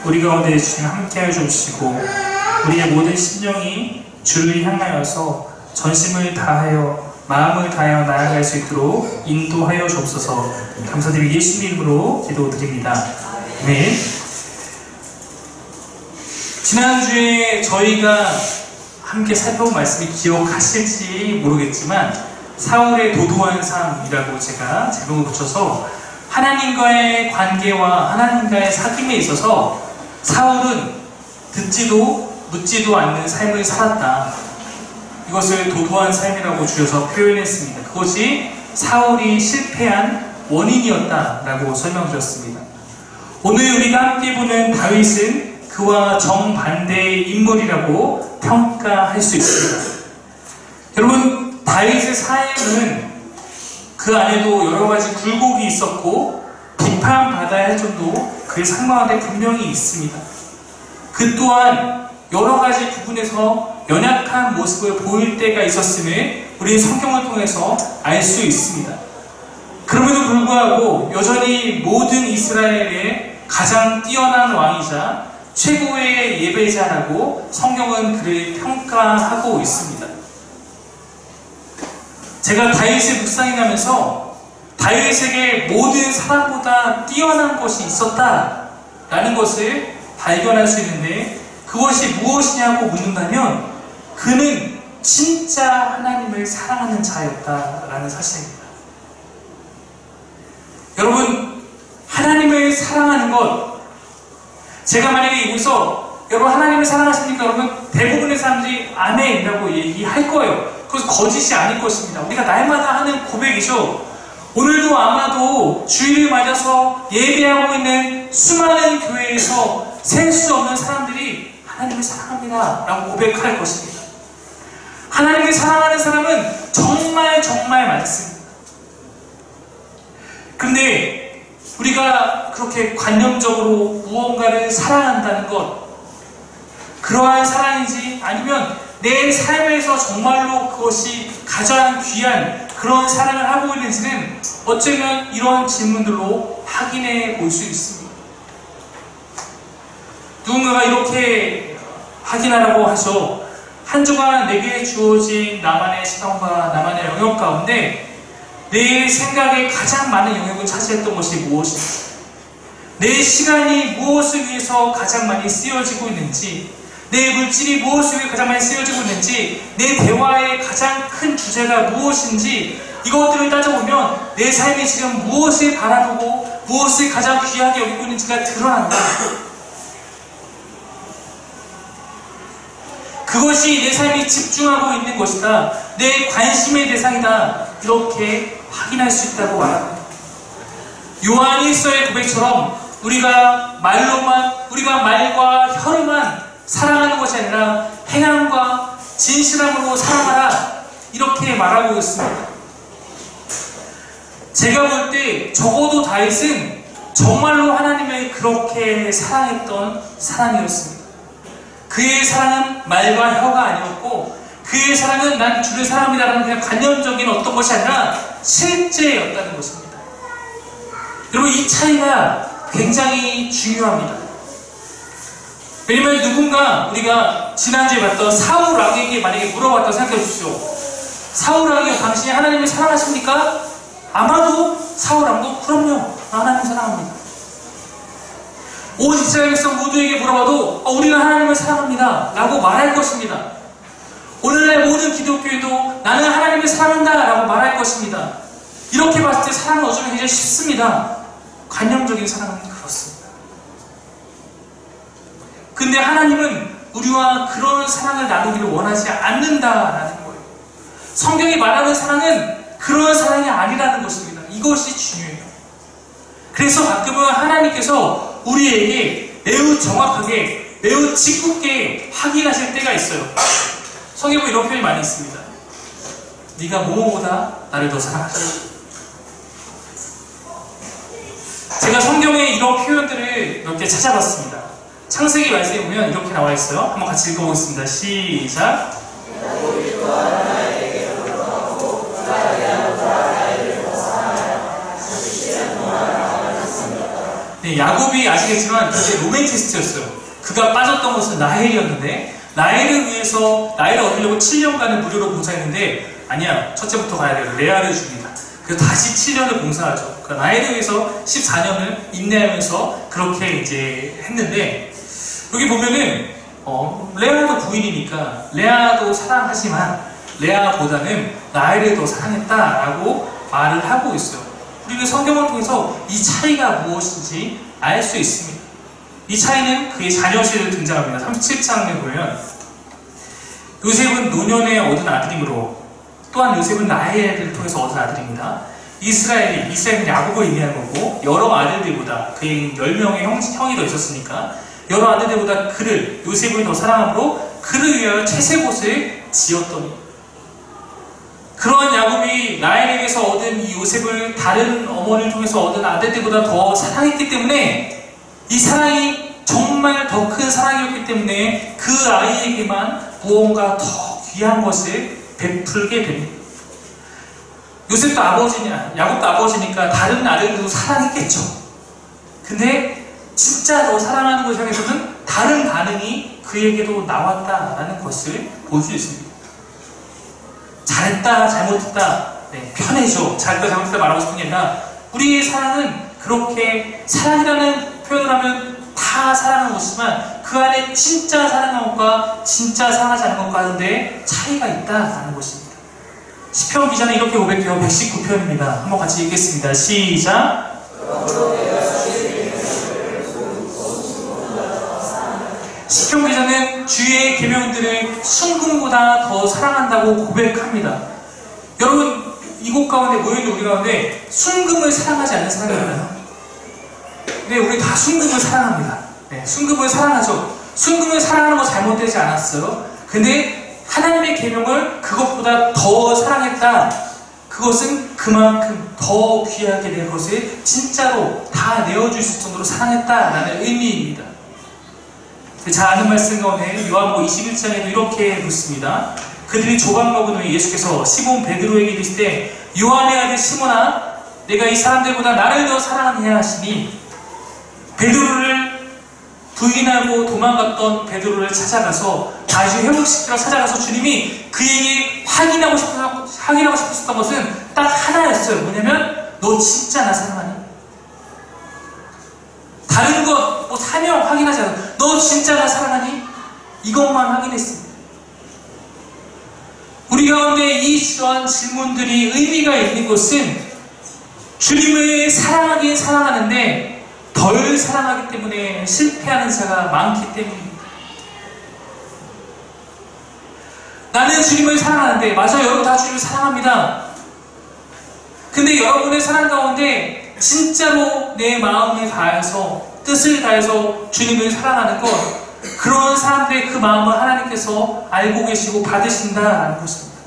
우리 가운데 주님 함께하여 주시고 우리의 모든 심령이 주를 향하여서 전심을 다하여 마음을 다하여 나아갈 수 있도록 인도하여 주옵소서. 감사드리고 예수님 이름으로 기도드립니다. 네. 지난주에 저희가 함께 살펴본 말씀이 기억하실지 모르겠지만 사울의 도도한 삶이라고 제가 제목을 붙여서 하나님과의 관계와 하나님과의 사귐에 있어서 사울은 듣지도 묻지도 않는 삶을 살았다. 이것을 도도한 삶이라고 줄여서 표현했습니다. 그것이 사울이 실패한 원인이었다라고 설명드렸습니다. 오늘 우리가 함께 보는 다윗은 그와 정반대의 인물이라고 평가할 수 있습니다. 여러분, 다윗의 삶은 그 안에도 여러 가지 굴곡이 있었고 비판받아야 할 점도 그의 삶 가운데 분명히 있습니다. 그 또한 여러 가지 부분에서 연약한 모습을 보일 때가 있었음을 우리 성경을 통해서 알 수 있습니다. 그럼에도 불구하고 여전히 모든 이스라엘의 가장 뛰어난 왕이자 최고의 예배자라고 성경은 그를 평가하고 있습니다. 제가 다윗을 묵상해가면서 다윗에게 모든 사람보다 뛰어난 것이 있었다라는 것을 발견할 수 있는데 그것이 무엇이냐고 묻는다면 그는 진짜 하나님을 사랑하는 자였다라는 사실입니다. 여러분, 하나님을 사랑하는 것, 제가 만약에 여기서 여러분 하나님을 사랑하십니까? 여러분 대부분의 사람들이 아멘이라고 얘기할 거예요. 그것은 거짓이 아닐 것입니다. 우리가 날마다 하는 고백이죠. 오늘도 아마도 주일을 맞아서 예배하고 있는 수많은 교회에서 셀 수 없는 사람들이 하나님을 사랑합니다 라고 고백할 것입니다. 하나님을 사랑하는 사람은 정말 많습니다. 그런데 우리가 그렇게 관념적으로 무언가를 사랑한다는 것, 그러한 사랑인지 아니면 내 삶에서 정말로 그것이 가장 귀한 그런 사랑을 하고 있는지는 어쩌면 이런 질문들로 확인해 볼 수 있습니다. 누군가가 이렇게 확인하라고 하죠. 한 주간 내게 주어진 나만의 시간과 나만의 영역 가운데 내 생각에 가장 많은 영역을 차지했던 것이 무엇인지, 내 시간이 무엇을 위해서 가장 많이 쓰여지고 있는지, 내 물질이 무엇을 위해 가장 많이 쓰여지고 있는지, 내 대화의 가장 큰 주제가 무엇인지, 이것들을 따져보면 내 삶이 지금 무엇을 바라보고 무엇을 가장 귀하게 여기고 있는지가 드러난다. 그것이 내 삶이 집중하고 있는 것이다. 내 관심의 대상이다. 이렇게 확인할 수 있다고 말합니다. 요한 1서의 고백처럼 우리가 말과 혀로만 사랑하는 것이 아니라 행함과 진실함으로 사랑하라. 이렇게 말하고 있습니다. 제가 볼 때 적어도 다윗은 정말로 하나님을 그렇게 사랑했던 사람이었습니다. 그의 사랑은 말과 혀가 아니었고 그의 사랑은 난 주를 사랑합니다라는 그냥 관념적인 어떤 것이 아니라 실제였다는 것입니다. 여러분, 이 차이가 굉장히 중요합니다. 왜냐면 누군가 우리가 지난주에 봤던 사울 왕에게 만약에 물어봤다고 생각해 주십시오. 사울 왕이 당신이 하나님을 사랑하십니까? 아마도 사울 왕도 그럼요, 하나님을 사랑합니다. 온 이스라엘 백성 모두에게 물어봐도 우리는 하나님을 사랑합니다 라고 말할 것입니다. 오늘날 모든 기독교에도 나는 하나님을 사랑한다 라고 말할 것입니다. 이렇게 봤을 때 사랑을 어쩌면 굉장히 쉽습니다. 관념적인 사랑은 그렇습니다. 근데 하나님은 우리와 그런 사랑을 나누기를 원하지 않는다라는 거예요. 성경이 말하는 사랑은 그런 사랑이 아니라는 것입니다. 이것이 중요해요. 그래서 가끔은 하나님께서 우리에게 매우 정확하게, 매우 짓궂게 확인하실 때가 있어요. 성경에 이런 표현이 많이 있습니다. 네가 뭐뭐보다 나를 더 사랑하지. 제가 성경에 이런 표현들을 몇 개 찾아봤습니다. 창세기 말씀에 보면 이렇게 나와 있어요. 한번 같이 읽어보겠습니다. 시작. 네, 야곱이 아시겠지만 그게 로맨티스트였어요. 그가 빠졌던 것은 라헬이었는데 라헬을 얻으려고 7년간은 무료로 봉사했는데 아니야, 첫째부터 가야 돼요. 레아를 줍니다. 그래서 다시 7년을 봉사하죠. 그러니까 라헬을 위해서 14년을 인내하면서 그렇게 이제 했는데 여기 보면은 레아도 부인이니까 레아도 사랑하지만 레아보다는 라헬을 더 사랑했다라고 말을 하고 있어요. 우리는 성경을 통해서 이 차이가 무엇인지 알 수 있습니다. 이 차이는 그의 자녀시를 등장합니다. 37장에 보면 요셉은 노년에 얻은 아들이므로 또한 요셉은 라헬을 통해서 얻은 아들입니다. 이스라엘은 야곱을 의미한 거고 여러 아들들보다 그의 10명의 형이 더 있었으니까 여러 아들들보다 그를 요셉을 더 사랑함으로 그를 위하여 채색옷을 지었더니 그러한 야곱이 라헬에게서 얻은 이 요셉을 다른 어머니를 통해서 얻은 아들들보다 더 사랑했기 때문에 이 사랑이 정말 더 큰 사랑이었기 때문에 그 아이에게만 무언가 더 귀한 것을 베풀게 됩니다. 요셉도 야곱도 아버지니까 다른 아들들도 사랑했겠죠. 근데 진짜 더 사랑하는 것을 향해서는 다른 반응이 그에게도 나왔다라는 것을 볼 수 있습니다. 잘했다, 잘못했다, 편해져. 잘했다, 잘못했다 말하고 싶은 게 아니라 우리의 사랑은 그렇게 사랑이라는 표현을 하면 다 사랑하는 것이지만 그 안에 진짜 사랑하는 것과 진짜 사랑하지 않는 것 가운데 차이가 있다라는 것입니다. 시편 기자는 이렇게 고백해요. 119편입니다. 한번 같이 읽겠습니다. 시작! 시편 기자는 주의 계명들을 순금보다 더 사랑한다고 고백합니다. 여러분, 이곳 가운데 모여있는 우리 가운데 순금을 사랑하지 않는 사람이 있나요? 네, 우리 다 순금을 사랑합니다. 네, 순금을 사랑하죠. 순금을 사랑하는 거 잘못되지 않았어요. 근데 하나님의 계명을 그것보다 더 사랑했다. 그것은 그만큼 더 귀하게 된 것을 진짜로 다 내어줄 수 있을 정도로 사랑했다라는 의미입니다. 잘 아는 말씀 가운데 요한복음 21장에도 이렇게 묻습니다. 그들이 조각 먹은 후에 예수께서 시몬 베드로에게 이르시되 요한의 아들 시몬아 내가 이 사람들보다 나를 더 사랑하느냐 하시니 베드로를 부인하고 도망갔던 베드로를 찾아가서 다시 회복시키러 찾아가서 주님이 그에게 확인하고 싶으셨던 것은 딱 하나였어요. 뭐냐면 너 진짜 나 사랑하니? 다른 것, 사명 확인하지 않아. 너 진짜 나 사랑하니? 이것만 확인했습니다. 우리 가운데 이러한 질문들이 의미가 있는 것은 주님을 사랑하긴 사랑하는데 덜 사랑하기 때문에 실패하는 자가 많기 때문입니다. 나는 주님을 사랑하는데, 맞아요. 여러분 다 주님을 사랑합니다. 근데 여러분의 사랑 가운데 진짜로 내 마음을 다해서 뜻을 다해서 주님을 사랑하는 것, 그런 사람들의 그 마음을 하나님께서 알고 계시고 받으신다라는 것입니다.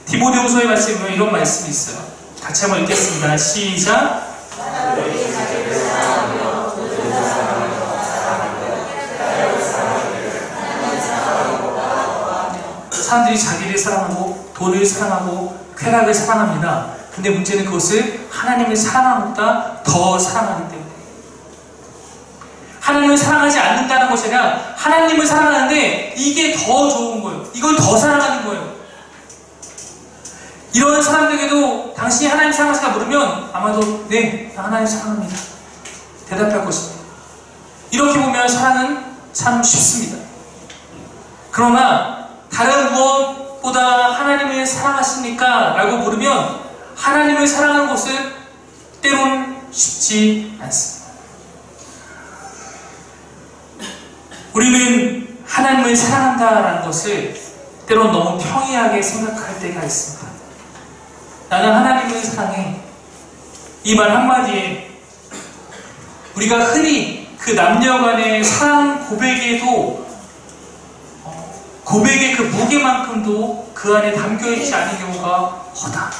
디모데후서의 말씀에 보면 이런 말씀이 있어요. 같이 한번 읽겠습니다. 시작. 사람들이 자기를 사랑하고 돈을 사랑하고 쾌락을 사랑합니다. 근데 문제는 그것을 하나님을 사랑하는 것보다 더 사랑하기 때문에 하나님을 사랑하지 않는다는 것이 아니라 하나님을 사랑하는데 이게 더 좋은 거예요. 이걸 더 사랑하는 거예요. 이런 사람들에게도 당신이 하나님 사랑하실까 물으면 아마도 네, 나 하나님 사랑합니다. 대답할 것입니다. 이렇게 보면 사랑은 참 쉽습니다. 그러나 다른 무엇보다 하나님을 사랑하십니까? 라고 물으면 하나님을 사랑하는 것은 때론 쉽지 않습니다. 우리는 하나님을 사랑한다라는 것을 때론 너무 평이하게 생각할 때가 있습니다. 나는 하나님을 사랑해. 이 말 한마디에 우리가 흔히 그 남녀간의 사랑 고백에도 고백의 그 무게만큼도 그 안에 담겨있지 않은 경우가 허다.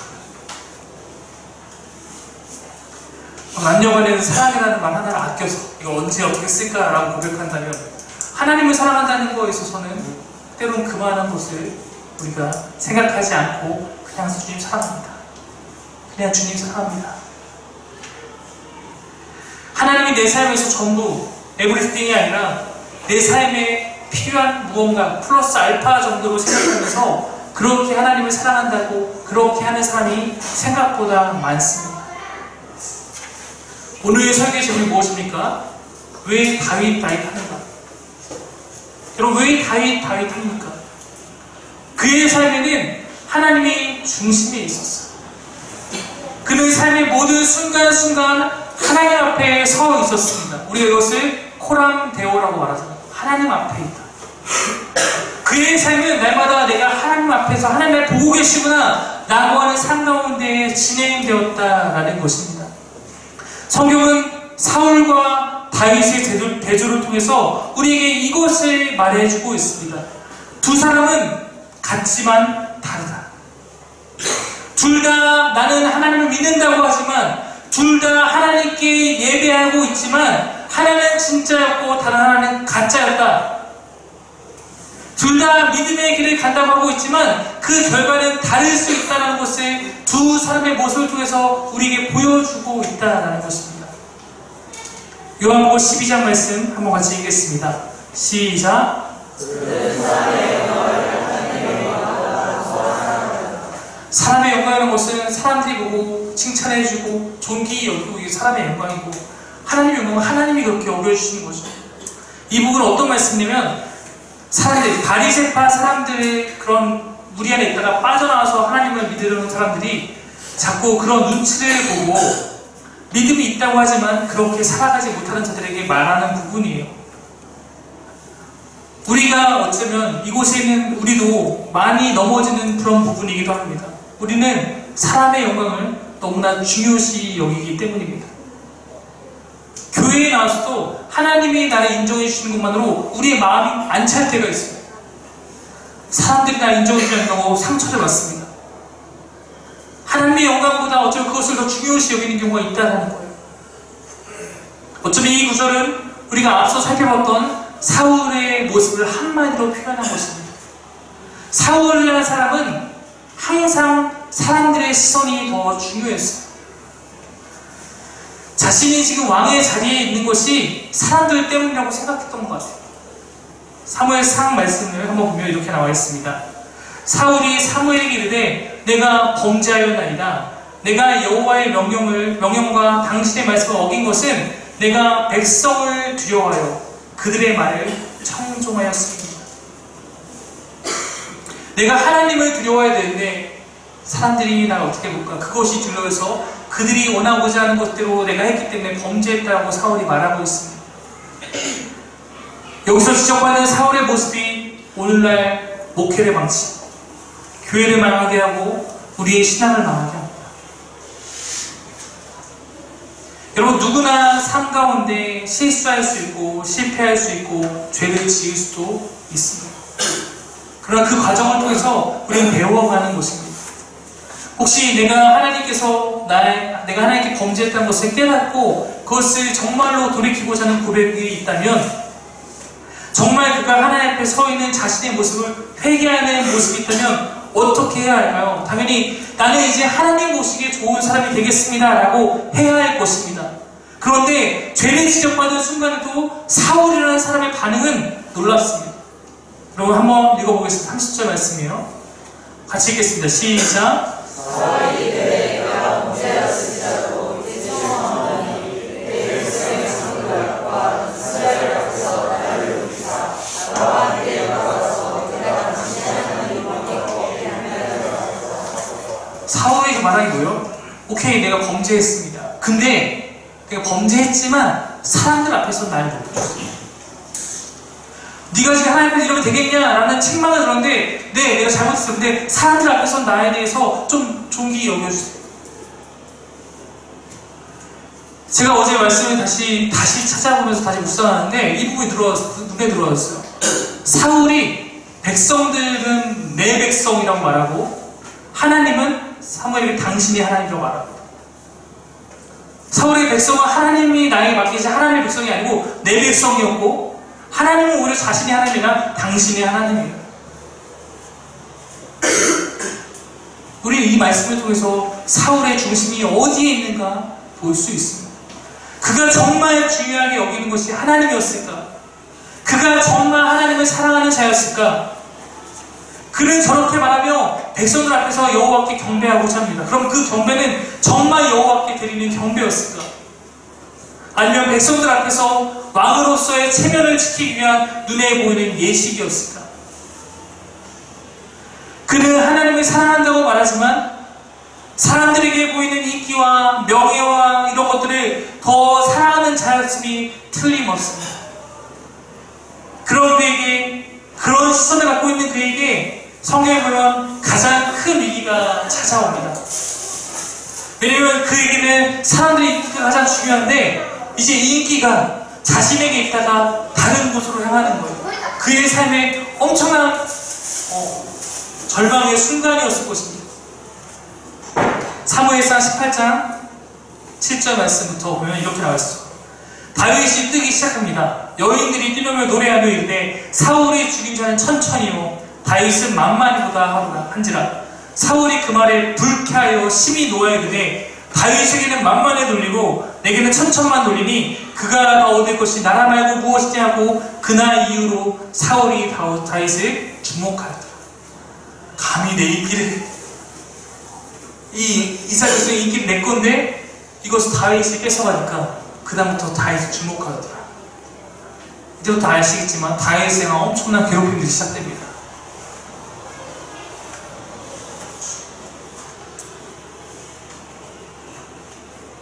남녀간에는 사랑이라는 말 하나를 아껴서 이거 언제 어떻게 쓸까라고 고백한다면 하나님을 사랑한다는 거에 있어서는 때론 그만한 것을 우리가 생각하지 않고 그냥 주님 사랑합니다. 그냥 주님 사랑합니다. 하나님이 내 삶에서 전부 에브리띵이 아니라 내 삶에 필요한 무언가 플러스 알파 정도로 생각하면서 그렇게 하나님을 사랑한다고 그렇게 하는 사람이 생각보다 많습니다. 오늘의 설교의 제목이 무엇입니까? 왜 다윗 하는가? 여러분, 왜 다윗 합니까? 그의 삶에는 하나님이 중심에 있었어요. 그는 삶의 모든 순간순간 하나님 앞에 서 있었습니다. 우리가 이것을 코람데오라고 말하잖아요. 하나님 앞에 있다. 그의 삶은 날마다 내가 하나님 앞에서 하나님을 보고 계시구나 라고 하는 삶 가운데 진행되었다라는 것입니다. 성경은 사울과 다윗의 대조를 통해서 우리에게 이것을 말해주고 있습니다. 두 사람은 같지만 다르다. 둘 다 나는 하나님을 믿는다고 하지만 둘 다 하나님께 예배하고 있지만 하나는 진짜였고 다른 하나는 가짜였다. 둘 다 믿음의 길을 간다고 하고 있지만 그 결과는 다를 수 있다는 것을 두 사람의 모습을 통해서 우리에게 보여주고 있다는 것입니다. 요한복음 12장 말씀 한번 같이 읽겠습니다. 시작. 사람의 영광이라는 것은 사람들이 보고 칭찬해주고 존귀 여기고 이게 사람의 영광이고 하나님의 영광은 하나님이 그렇게 여겨주시는 거죠. 이 부분은 어떤 말씀이냐면 사람들, 바리새파 사람들의 그런 무리 안에 있다가 빠져나와서 하나님을 믿으려는 사람들이 자꾸 그런 눈치를 보고 믿음이 있다고 하지만 그렇게 살아가지 못하는 자들에게 말하는 부분이에요. 우리가 어쩌면 이곳에 있는 우리도 많이 넘어지는 그런 부분이기도 합니다. 우리는 사람의 영광을 너무나 중요시 여기기 때문입니다. 교회에 나와서도 하나님이 나를 인정해 주시는 것만으로 우리의 마음이 안 찰 때가 있어요. 사람들이 나를 인정해 주지 않는다고 상처를 받습니다. 하나님의 영광보다 어쩌면 그것을 더 중요시 여기는 경우가 있다는 거예요. 어쩌면 이 구절은 우리가 앞서 살펴봤던 사울의 모습을 한마디로 표현한 것입니다. 사울이라는 사람은 항상 사람들의 시선이 더 중요했어요. 자신이 지금 왕의 자리에 있는 것이 사람들 때문이라고 생각했던 것 같아요. 사무엘상 말씀을 한번 보면 이렇게 나와 있습니다. 사울이 사무엘에게 이르되 내가 범죄하였나이다. 내가 여호와의 명령과 당신의 말씀을 어긴 것은 내가 백성을 두려워하여 그들의 말을 청종하였습니다. 내가 하나님을 두려워해야 되는데 사람들이 나를 어떻게 볼까? 그것이 두려워서 그들이 원하고자 하는 것대로 내가 했기 때문에 범죄했다고 사울이 말하고 있습니다. 여기서 지적받는 사울의 모습이 오늘날 목회를 망치고 교회를 망하게 하고 우리의 신앙을 망하게 합니다. 여러분, 누구나 삶 가운데 실수할 수 있고 실패할 수 있고 죄를 지을 수도 있습니다. 그러나 그 과정을 통해서 우리는 배워가는 것입니다. 혹시 내가 하나님께 범죄했다는 것을 깨닫고 그것을 정말로 돌이키고자 하는 고백이 있다면, 정말 그가 하나님 앞에 서 있는 자신의 모습을 회개하는 모습이 있다면 어떻게 해야 할까요? 당연히 나는 이제 하나님 보시기에 좋은 사람이 되겠습니다 라고 해야 할 것입니다. 그런데 죄를 지적받은 순간에도 사울이라는 사람의 반응은 놀랍습니다. 여러분 한번 읽어보겠습니다. 30절 말씀이에요. 같이 읽겠습니다. 시작. 사울에게 말하기 뭐예요? 오케이, 내가 범죄했습니다. 근데 내가 범죄했지만 사람들 앞에서 나를 높여줬어. 네가 지금 하나님 앞에서 이러면 되겠냐라는 책망을 들었는데 네, 내가 잘못했어. 근데 사람들 앞에서 나에 대해서 좀 존귀 여겨주세요. 제가 어제 말씀을 다시 찾아보면서 다시 묵상하는데 이 부분이 눈에 들어왔어요. 사울이 백성들은 내 백성이라고 말하고 하나님은 사무엘에게 당신이 하나님이라고 말합니다. 사울의 백성은 하나님이 나에게 맡기지 하나님의 백성이 아니고 내 백성이었고, 하나님은 오히려 자신이 하나님이나 당신이 하나님이에요. 우리는 이 말씀을 통해서 사울의 중심이 어디에 있는가 볼 수 있습니다. 그가 정말 중요하게 여기는 것이 하나님이었을까? 그가 정말 하나님을 사랑하는 자였을까? 그는 저렇게 말하며 백성들 앞에서 여호와께 경배하고자 합니다. 그럼 그 경배는 정말 여호와께 드리는 경배였을까? 아니면 백성들 앞에서 왕으로서의 체면을 지키기 위한 눈에 보이는 예식이었을까? 그는 하나님을 사랑한다고 말하지만 사람들에게 보이는 인기와 명예와 이런 것들을 더 사랑하는 자였음이 틀림없습니다. 그런 시선을 갖고 있는 그에게 성경에 보면 가장 큰 위기가 찾아옵니다. 왜냐하면 그에게는 사람들의 인기가 가장 중요한데 이제 이 인기가 자신에게 있다가 다른 곳으로 향하는 거예요. 그의 삶에 엄청난 절망의 순간이었을 것입니다. 사무엘상 18장 7절 말씀부터 보면 이렇게 나와있어요. 다윗이 뜨기 시작합니다. 여인들이 뛰노며 노래하며 이르되 사울이 죽인 자는 천천히요 다윗은 만만이보다 한지라. 사울이 그 말에 불쾌하여 심히 노하여 이르되 다윗에게는 만만에 돌리고 내게는 천천만 돌리니 그가 다 얻을 것이 나라 말고 무엇이냐 하고 그날 이후로 사울이 다윗을 주목하였더라. 감히 내 인기를 이 이스라엘 백성의 인기를 내 건데 이것을 다윗이 뺏어가니까 그 다음부터 다윗을 주목하더라. 이제부터 아시겠지만 다윗에 대한 엄청난 괴롭힘들이 시작됩니다.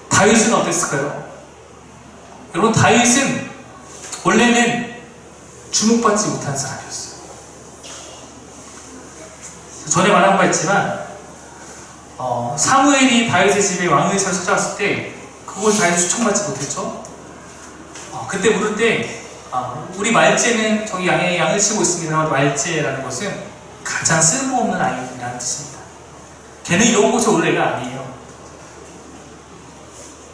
다윗은 어땠을까요? 여러분, 다윗은 원래는 주목받지 못한 사람이었어요. 전에 말한 바 있지만 사무엘이 다윗의 집에 왕의사를 찾아왔을 때 그걸 다윗이 추천받지 못했죠. 그때 물을 때 우리 말제는 저기 양을 치고 있습니다만 말제라는 것은 가장 쓸모없는 아이라는 뜻입니다. 걔는 이런 곳에 올 애가 아니에요.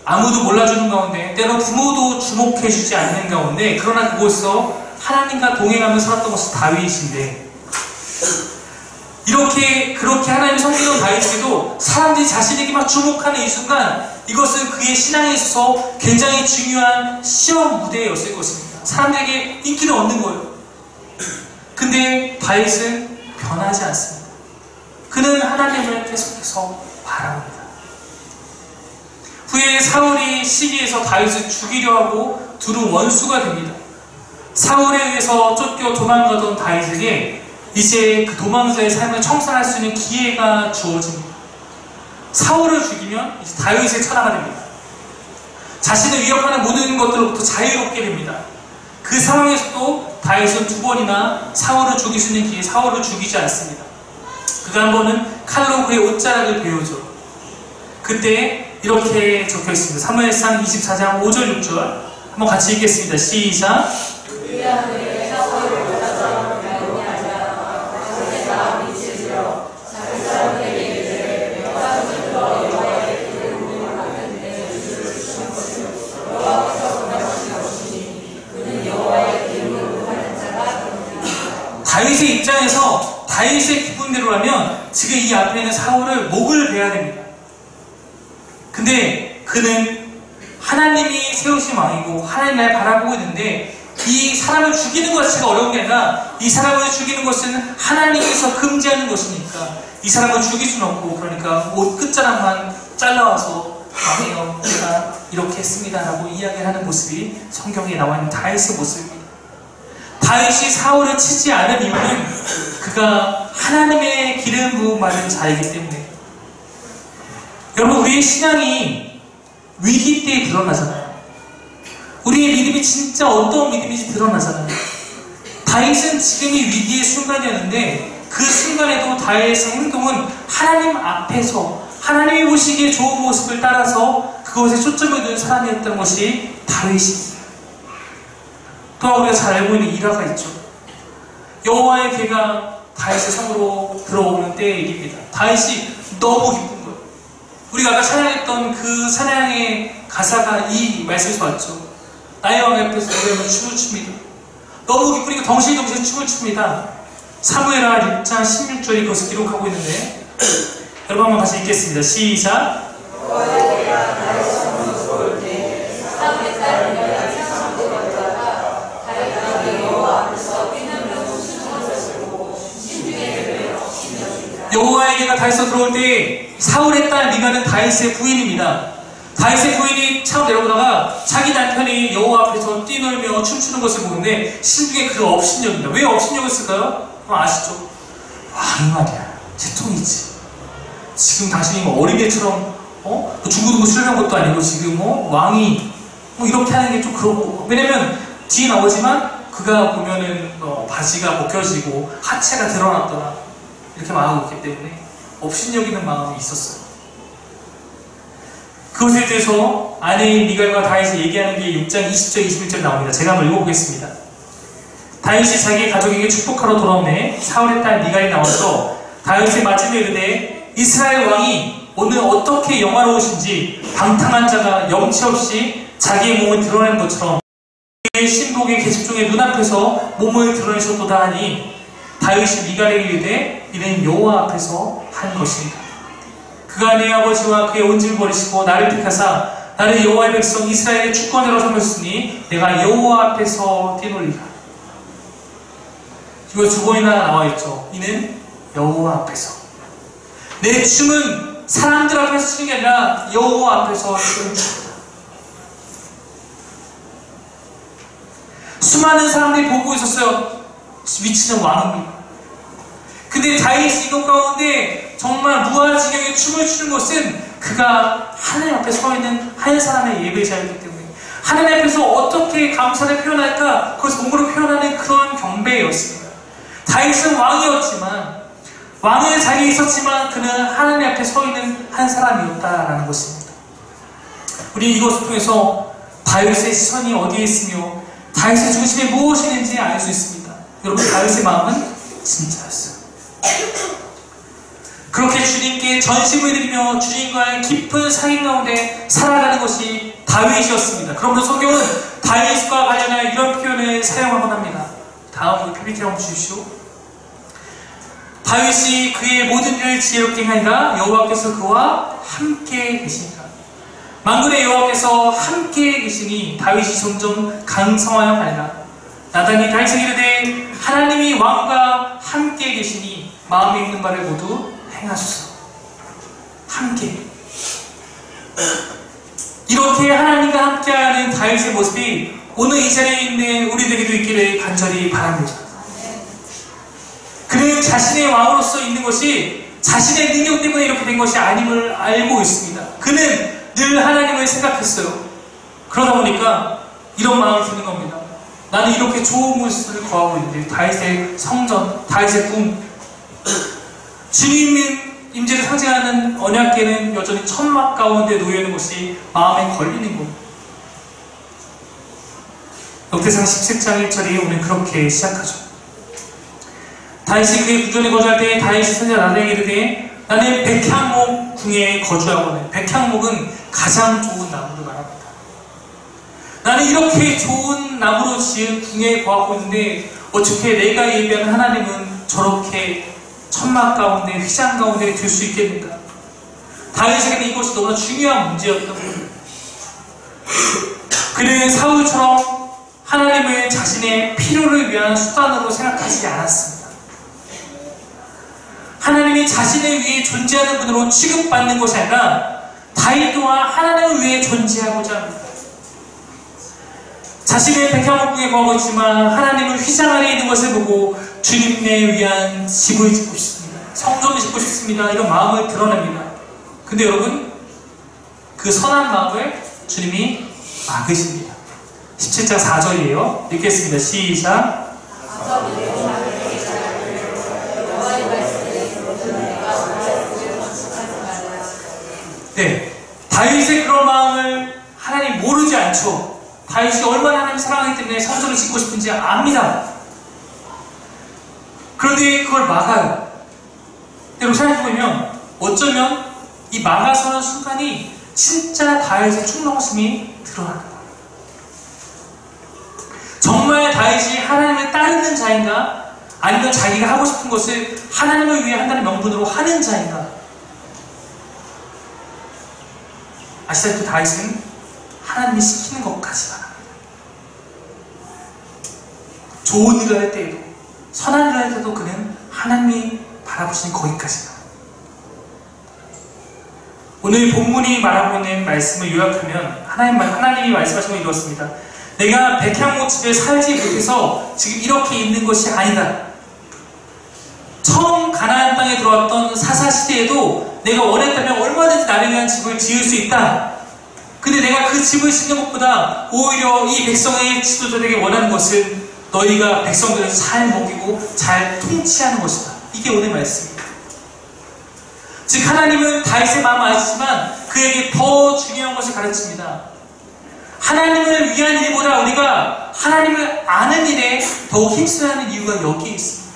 아무도 몰라주는 가운데 때로 부모도 주목해주지 않는 가운데 그러나 그곳에서 하나님과 동행하며 살았던 것이 다윗인데 그렇게 하나님을 섬기던 다윗에게도 사람들이 자신에게 막 주목하는 이 순간 이것은 그의 신앙에 있어서 굉장히 중요한 시험 무대였을 것입니다. 사람들에게 인기를 얻는 거예요. 근데 다윗은 변하지 않습니다. 그는 하나님을 계속해서 바라봅니다. 후에 사울이 시기에서 다윗을 죽이려 하고 둘은 원수가 됩니다. 사울에 의해서 쫓겨 도망가던 다윗에게 이제 그 도망자의 삶을 청산할 수 있는 기회가 주어집니다. 사울을 죽이면 이제 다윗의 처나가 됩니다. 자신을 위협하는 모든 것들로부터 자유롭게 됩니다. 그 상황에서도 다윗은 두 번이나 사울을 죽일 수 있는 기회에 사울을 죽이지 않습니다. 그가 한 번은 칼로 그의 옷자락을 베어줘. 그때 이렇게 적혀 있습니다. 사무엘상 24장 5절 6절 한번 같이 읽겠습니다. 시작. 다윗의 입장에서 다윗의 기분대로라면 지금 이 앞에 있는 사울을 목을 베야 됩니다. 근데 그는 하나님이 세우신 왕이고 하나님을 바라보고 있는데 이 사람을 죽이는 것 자체가 어려운 게 아니라 이 사람을 죽이는 것은 하나님께서 금지하는 것이니까 이 사람을 죽일 수는 없고 그러니까 옷 끝자락만 잘라와서 왕이여 내가 이렇게 했습니다 라고 이야기하는 모습이 성경에 나와 있는 다윗의 모습입니다. 다윗이 사울을 치지 않은 이유는 그가 하나님의 기름 부음 받은 자이기 때문에. 여러분, 우리의 신앙이 위기 때에 드러나잖아요. 우리의 믿음이 진짜 어떤 믿음인지 드러나잖아요. 다윗은 지금이 위기의 순간이었는데 그 순간에도 다윗의 행동은 하나님 앞에서 하나님이 보시기에 좋은 모습을 따라서 그것에 초점을 둔 사람이었던 것이 다윗입니다. 또 우리가 잘 알고 있는 일화가 있죠. 여호와의 괴가 다윗의 성으로 들어오는 때의 일입니다. 다윗이 너무 기쁜 거예요. 우리가 아까 찬양했던 그 찬양의 가사가 이 말씀에서 왔죠. 나의 왕 앞에서 노래하면 춤을 춥니다. 너무 기쁘니까 덩실덩실 춤을 춥니다. 사무엘하 6장 16절이 그것을 기록하고 있는데 여러분 한번 같이 읽겠습니다. 시작. 여호와에게가 다윗으로 들어올 때 사울의 딸 미가는 다윗의 부인입니다. 다윗의 부인이 차로 내려오다가 자기 남편이 여호와 앞에서 뛰놀며 춤추는 것을 보는데 신중에 그 업신여깁니다. 왜 업신여겼을까요? 그럼 아시죠? 왕이 말이야. 채통이지. 지금 당신이 뭐 어린애처럼 중고등부 수련한 것도 아니고 지금 왕이 이렇게 하는 게 좀 그렇고, 왜냐면 뒤에 나오지만 그가 보면은 바지가 벗겨지고 하체가 드러났더라 이렇게 말하고 있기 때문에 업신여기는 마음이 있었어요. 그것에 대해서 아내인 미갈과 다윗이 얘기하는 게 6장 20절 21절 나옵니다. 제가 한번 읽어보겠습니다. 다윗이 자기 가족에게 축복하러 돌아오매 사울의 딸 미갈이 나와서 다윗의 맞춤에 이르되 이스라엘 왕이 오늘 어떻게 영화로우신지 방탕한 자가 영치 없이 자기의 몸을 드러낸 것처럼 그의 신복의 계집 중에 눈앞에서 몸을 드러내셨도다 하니 다윗이 미갈에게 이르되 이는 여호와 앞에서 한 것입니다. 그가 내 아버지와 그의 온 집을 버리시고 나를 택하사 나를 여호와의 백성 이스라엘의 주권자로 삼으셨으니 내가 여호와 앞에서 뛰놀리라. 이거 두 번이나 나와있죠. 이는 여호와 앞에서. 내 춤은 사람들 앞에서 추는 게 아니라 여호와 앞에서 추는 춤이다. 수많은 사람들이 보고 있었어요. 위치는 왕입니다. 근데 다윗이 이것 가운데 정말 무아지경에 춤을 추는 것은 그가 하나님 앞에 서 있는 한 사람의 예배자였기 때문에 하나님 앞에서 어떻게 감사를 표현할까 그것을 몸으로 표현하는 그런 경배였습니다. 다윗은 왕이었지만 왕의 자리에 있었지만 그는 하나님 앞에 서 있는 한 사람이었다라는 것입니다. 우리 이것을 통해서 다윗의 시선이 어디에 있으며 다윗의 중심에 무엇이 있는지 알 수 있습니다. 여러분, 다윗의 마음은 진짜였어요. 그렇게 주님께 전심을 드리며 주님과의 깊은 사귐 가운데 살아가는 것이 다윗이었습니다. 그러므로 성경은 다윗과 관련한 이런 표현을 사용하곤 합니다. 다음 PPT 한번 주십시오. 다윗이 그의 모든 일을 지혜롭게 하니라 여호와께서 그와 함께 계시니라. 만군의 여호와께서 함께 계시니 다윗이 점점 강성하여 가니라. 나단이 다윗에게 이르되 하나님이 왕과 함께 계시니 마음에 있는 바를 모두 행하소서. 함께. 이렇게 하나님과 함께하는 다윗의 모습이 오늘 이 자리에 있는 우리들에게도 있기를 간절히 바랍니다. 그는 자신의 왕으로서 있는 것이 자신의 능력 때문에 이렇게 된 것이 아님을 알고 있습니다. 그는 늘 하나님을 생각했어요. 그러다 보니까 이런 마음이 드는 겁니다. 나는 이렇게 좋은 모습을 거하고 있는데 다윗의 성전, 다윗의 꿈, 주님의 임재를 상징하는 언약궤는 여전히 천막 가운데 놓여있는 것이 마음에 걸리는 겁니다. 역대상 17장 1절이 오늘 그렇게 시작하죠. 다윗이 그의 궁전에 거주할 때 다윗이 선지자 나단에게 이르되 나는 백향목 궁에 거주하거든. 백향목은 가장 좋은 나무를 말합니다. 나는 이렇게 좋은 나무로 지은 궁에 거하고 있는데 어떻게 내가 예배하는 하나님은 저렇게 천막 가운데 휘장 가운데 들 수 있겠는가? 다윗에게는 이것이 너무나 중요한 문제였던 거예요. 그는 사울처럼 하나님을 자신의 필요를 위한 수단으로 생각하지 않았습니다. 하나님이 자신을 위해 존재하는 분으로 취급받는 것이 아니라 다윗 또한 하나님을 위해 존재하고자 합니다. 자신의 백향목궁에 거하고 있지만 하나님은 휘장 아래에 있는 것을 보고 주님을 위한 집을 짓고 싶습니다. 성전을 짓고 싶습니다. 이런 마음을 드러냅니다. 근데 여러분, 그 선한 마음을 주님이 막으십니다. 17장 4절이에요. 읽겠습니다. 시작. 네, 다윗의 그런 마음을 하나님 모르지 않죠. 다윗이 얼마나 하나님 사랑하기 때문에 성전을 짓고 싶은지 압니다. 그런데 그걸 막아요. 여러분 생각해보면 어쩌면 이 막아서는 순간이 진짜 다윗의 충성심이 드러나는 거예요. 정말 다윗이 하나님을 따르는 자인가? 아니면 자기가 하고 싶은 것을 하나님을 위해 한다는 명분으로 하는 자인가? 아시다시피 다윗은 하나님이 시키는 것까지만 합니다. 좋은 일을 할 때에도 선한 일을 할 때도 그는 하나님이 바라보시는 거기까지만. 오늘 본문이 말하고 있는 말씀을 요약하면 하나님이 말씀하신 건 이렇습니다. 내가 백향목집에 살지 못해서 지금 이렇게 있는 것이 아니다. 처음 가나안 땅에 들어왔던 사사시대에도 내가 원했다면 얼마든지 나를 위한 집을 지을 수 있다. 근데 내가 그 집을 짓는 것보다 오히려 이 백성의 지도자들에게 원하는 것은 너희가 백성들을 잘 먹이고 잘 통치하는 것이다. 이게 오늘 말씀입니다. 즉 하나님은 다윗의 마음을 아시지만 그에게 더 중요한 것을 가르칩니다. 하나님을 위한 일보다 우리가 하나님을 아는 일에 더욱 힘써야 하는 이유가 여기에 있습니다.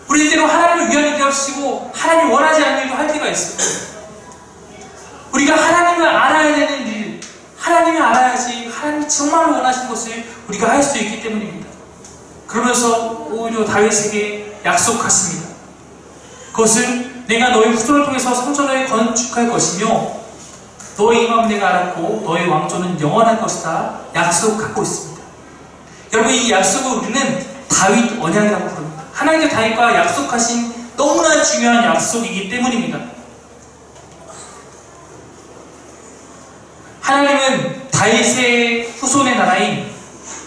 우리 때로 하나님을 위한 일이 없이고 하나님 원하지 않는 일도 할 때가 있어요. 우리가 하나님을 알아야 되는 일, 하나님을 알아야지 하나님이 정말로 원하시는 것을 우리가 할 수 있기 때문입니다. 그러면서 오히려 다윗에게 약속하십니다. 그것은 내가 너희 후손을 통해서 성전을 건축할 것이며 너의 임함을 내가 알았고 너의 왕조는 영원할 것이다 약속하고 있습니다. 여러분 이 약속을 우리는 다윗 언약이라고 부릅니다. 하나님께 다윗과 약속하신 너무나 중요한 약속이기 때문입니다. 하나님은 다윗의 후손의 나라인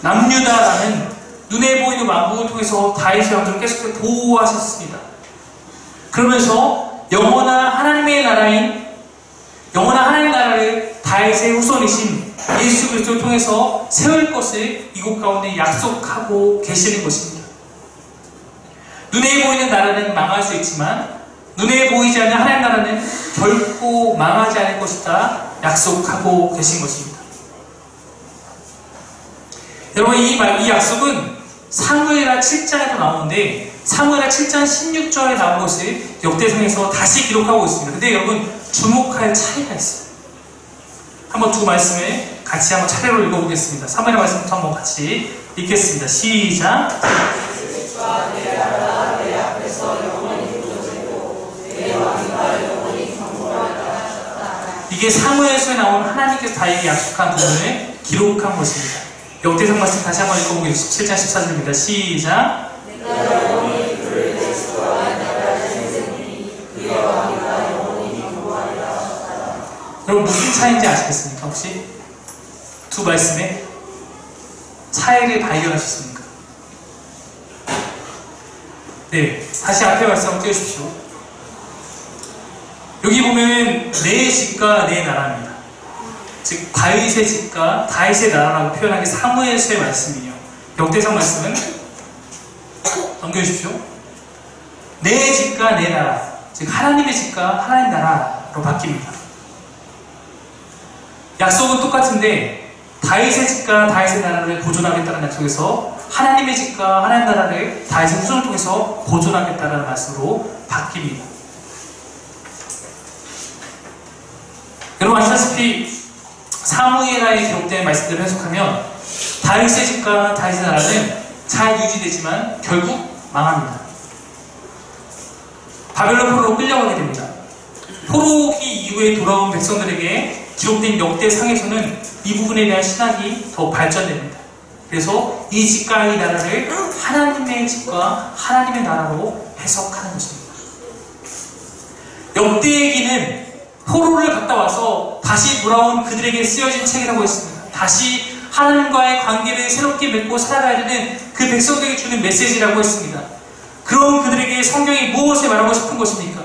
남유다라는 눈에 보이는 왕국을 통해서 다윗의 왕조를 계속해서 보호하셨습니다. 그러면서 영원한 하나님의 나라를 다윗의 후손이신 예수 그리스도를 통해서 세울 것을 이곳 가운데 약속하고 계시는 것입니다. 눈에 보이는 나라는 망할 수 있지만 눈에 보이지 않는 하나님 나라는 결코 망하지 않을 것이다 약속하고 계신 것입니다. 여러분 이 약속은 사무엘하 7장에도 나오는데 사무엘하 7장 16절에 나온 것을 역대상에서 다시 기록하고 있습니다. 근데 여러분 주목할 차이가 있어요. 한번 두 말씀을 같이 한번 차례로 읽어보겠습니다. 사무엘하 말씀부터 한번 같이 읽겠습니다. 시작. 이게 사무엘서에 나온 하나님께서 다윗에게 약속한 부분을 기록한 것입니다. 역대상 말씀 다시 한번 읽어보겠습니다. 17장 14절입니다. 시작. 여러분 무슨 차이인지 아시겠습니까? 혹시? 두 말씀의 차이를 발견하셨습니까? 네, 다시 앞에 말씀 한번 띄워주십시오. 여기 보면 내 집과 내 나라입니다. 즉 다윗의 집과 다윗의 나라라고 표현한 게 사무엘서의 말씀이에요. 역대상 말씀은 넘겨주십시오. 내 집과 내 나라, 즉 하나님의 집과 하나님 나라로 바뀝니다. 약속은 똑같은데 다윗의 집과 다윗의 나라를 보존하겠다는 약속에서 하나님의 집과 하나님 나라를 다윗의 후손을 통해서 보존하겠다는 말씀으로 바뀝니다. 여러분 아시다시피 사무엘하에 기록된 말씀대로 해석하면 다윗의 집과 다윗의 나라는 잘 유지되지만 결국 망합니다. 바벨론 포로로 끌려가게 됩니다. 포로기 이후에 돌아온 백성들에게 기록된 역대상에서는 이 부분에 대한 신학이 더 발전됩니다. 그래서 이 집과 이 나라를 하나님의 집과 하나님의 나라로 해석하는 것입니다. 역대기는 포로를 갔다 와서 다시 돌아온 그들에게 쓰여진 책이라고 했습니다. 다시 하나님과의 관계를 새롭게 맺고 살아가야 되는 그 백성들에게 주는 메시지라고 했습니다. 그럼 그들에게 성경이 무엇을 말하고 싶은 것입니까?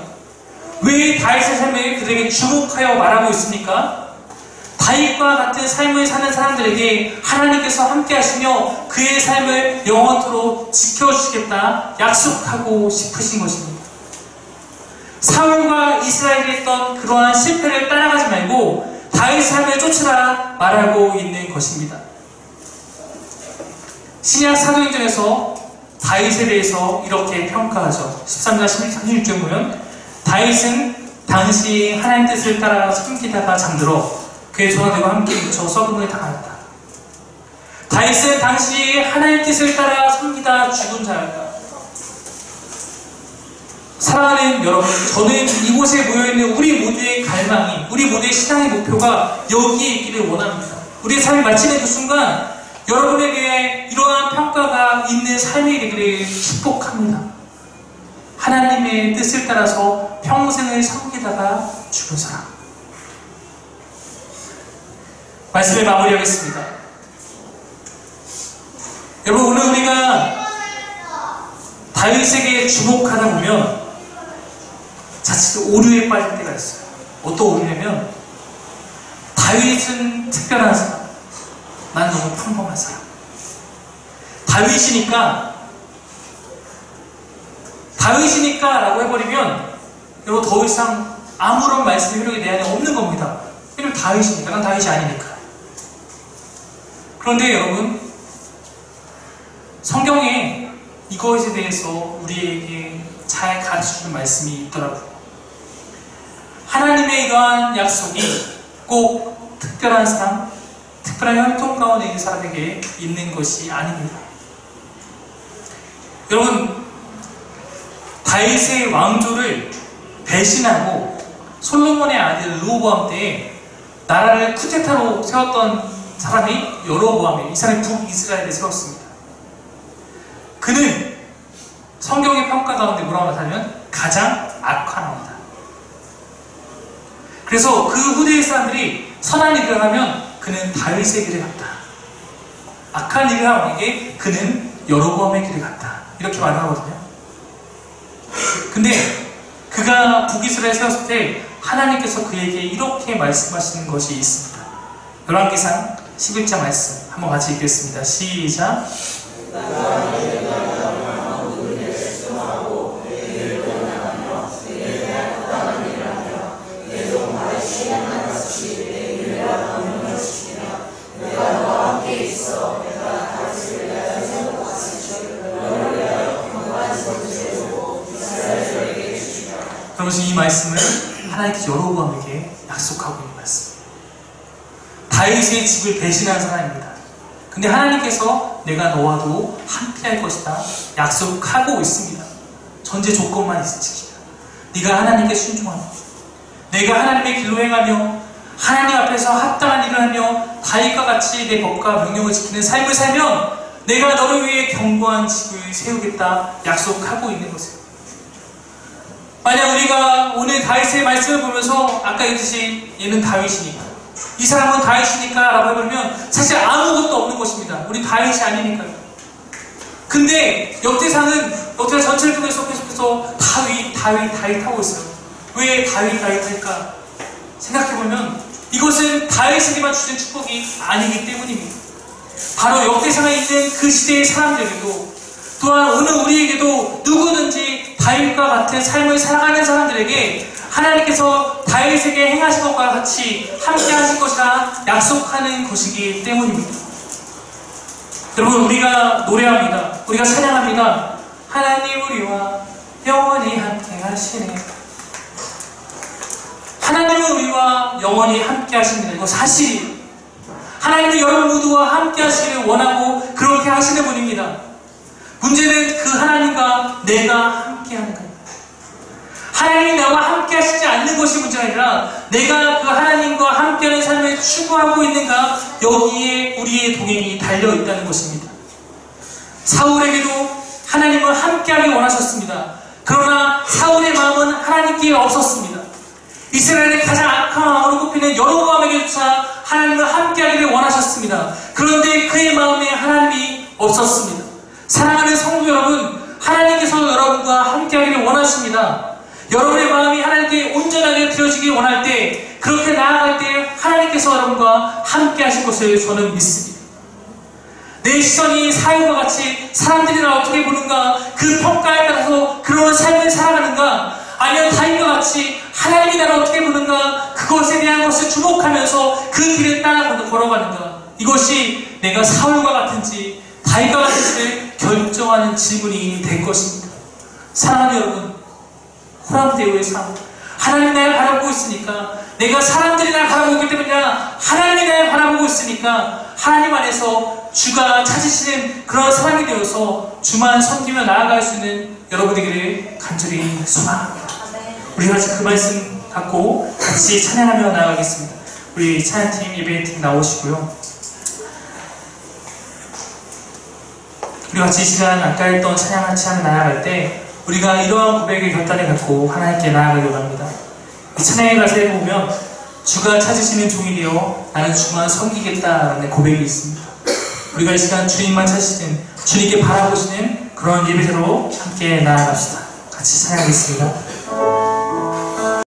왜 다윗의 삶을 그들에게 주목하여 말하고 있습니까? 다윗과 같은 삶을 사는 사람들에게 하나님께서 함께 하시며 그의 삶을 영원토록 지켜주시겠다 약속하고 싶으신 것입니다. 사울과 이스라엘이 했던 그러한 실패를 따라가지 말고 다윗의 삶을 쫓으라 말하고 있는 것입니다. 신약 사도행전에서 다윗에 대해서 이렇게 평가하죠. 13장 16절 보면 다윗은 당시 하나님 뜻을 따라 숨기다가 잠들어 그의 조상들과 함께 묻혀 썩음을 당하였다. 다윗은 당시 하나님 뜻을 따라 숨기다 죽은 자였다. 사랑하는 여러분, 저는 이곳에 모여있는 우리 모두의 갈망이, 우리 모두의 신앙의 목표가 여기에 있기를 원합니다. 우리의 삶을 마치는 그 순간 여러분에게 이러한 평가가 있는 삶이 되기를 축복합니다. 하나님의 뜻을 따라서 평생을 섬기다가 죽은 사람. 말씀을 마무리하겠습니다. 여러분, 오늘 우리가 다윗에게 주목하다 보면 자칫 오류에 빠질 때가 있어요. 어떤 오류냐면, 다윗은 특별한 사람, 난 너무 평범한 사람. 다윗이니까 라고 해버리면 여러분 더 이상 아무런 말씀 효력이 내 안에 없는 겁니다. 왜냐면 다윗이니까, 난 다윗이 아니니까. 그런데 여러분, 성경에 이것에 대해서 우리에게 잘 가르쳐주는 말씀이 있더라고요. 하나님의 이러한 약속이 꼭 특별한 사람, 특별한 혈통 가운데 있는 사람에게 있는 것이 아닙니다. 여러분, 다윗의 왕조를 배신하고 솔로몬의 아들 르호보암 때에 나라를 쿠데타로 세웠던 사람이 여로보암이에요. 이 사람이 북이스라엘에 세웠습니다. 그는 성경의 평가 가운데 뭐라고 나타나면 가장 악화합니다. 그래서 그 후대의 사람들이 선한 일을 하면 그는 다윗의 길을 갔다. 악한 일을 하는에게 그는 여로보암의 길을 갔다. 이렇게 말하거든요. 근데 그가 북이스라엘에 세웠을 때 하나님께서 그에게 이렇게 말씀하시는 것이 있습니다. 열왕기상 11장 말씀 한번 같이 읽겠습니다. 시작. 그러면서 이 말씀을 하나님께서 여로보암에게 약속하고 있는 말씀입니다. 다윗의 집을 배신한 사람입니다. 근데 하나님께서 내가 너와도 함께 할 것이다 약속하고 있습니다. 전제 조건만 지키라. 네가 하나님께 순종하며 내가 하나님의 길로 행하며 하나님 앞에서 합당한 일을 하며 다윗과 같이 내 법과 명령을 지키는 삶을 살면 내가 너를 위해 견고한 집을 세우겠다 약속하고 있는 것입니다. 만약 우리가 오늘 다윗의 말씀을 보면서 아까 얘기했듯이 얘는 다윗이니까, 이 사람은 다윗이니까 라고 해보면 사실 아무것도 없는 것입니다. 우리 다윗이 아니니까요. 근데 역대상 전체를 통해서 계속해서 다윗 하고 있어요. 왜 다윗 할까? 생각해보면 이것은 다윗에게만 주신 축복이 아니기 때문입니다. 바로 역대상에 있는 그 시대의 사람들에게도, 또한 오늘 우리에게도 누구든지 다윗과 같은 삶을 살아가는 사람들에게 하나님께서 다윗에게 행하신 것과 같이 함께 하실 것이라 약속하는 것이기 때문입니다. 여러분, 우리가 노래합니다. 우리가 찬양합니다. 하나님 우리와 영원히 함께 하시네. 하나님은 우리와 영원히 함께 하십니다. 이거 사실이에요. 하나님은 여러분 모두와 함께 하시기를 원하고 그렇게 하시는 분입니다. 문제는 그 하나님과 내가 함께 하는 겁니다. 하나님이 나와 함께 하시지 않는 것이 문제가 아니라 내가 그 하나님과 함께하는 삶을 추구하고 있는가, 여기에 우리의 동행이 달려있다는 것입니다. 사울에게도 하나님과 함께하기 원하셨습니다. 그러나 사울의 마음은 하나님께 없었습니다. 이스라엘의 가장 악한 왕으로 꼽히는 여로보암에게조차 하나님과 함께하기를 원하셨습니다. 그런데 그의 마음에 하나님이 없었습니다. 사랑하는 성도 여러분, 하나님께서 여러분과 함께하기를 원하십니다. 여러분의 마음이 하나님께 온전하게 드려지길 원할 때, 그렇게 나아갈 때 하나님께서 여러분과 함께하실 것을 저는 믿습니다. 내 시선이 사유와 같이 사람들이 나를 어떻게 보는가, 그 평가에 따라서 그런 삶을 살아가는가, 아니면 다윗과 같이 하나님이 나를 어떻게 보는가, 그것에 대한 것을 주목하면서 그 길을 따라 걸어가는가, 이것이 내가 사울과 같은지 다윗과 같은지를 결정하는 질문이 될 것입니다. 사랑하는 여러분, 호람대오의 삶, 하나님이 나를 바라보고 있으니까, 내가 사람들이 나를 바라보고 있기 때문에 아니라 하나님이 나를 바라보고 있으니까 하나님 안에서 주가 찾으시는 그런 사람이 되어서 주만 섬기며 나아갈 수 있는 여러분 되기를 간절히 소망합니다. 우리 같이 그 말씀 갖고 같이 찬양하며 나아가겠습니다. 우리 찬양팀, 예배팀 나오시고요. 우리 같이 이 시간 아까 했던 찬양 같이 하며 나아갈 때 우리가 이러한 고백의 결단을 갖고 하나님께 나아가려고 합니다. 이 찬양의 가사에 보면 주가 찾으시는 종이 되어 나는 주만 섬기겠다라는 고백이 있습니다. 우리가 이 시간 주님만 찾으시는, 주님께 바라보시는 그런 예배자로 함께 나아갑시다. 같이 찬양하겠습니다.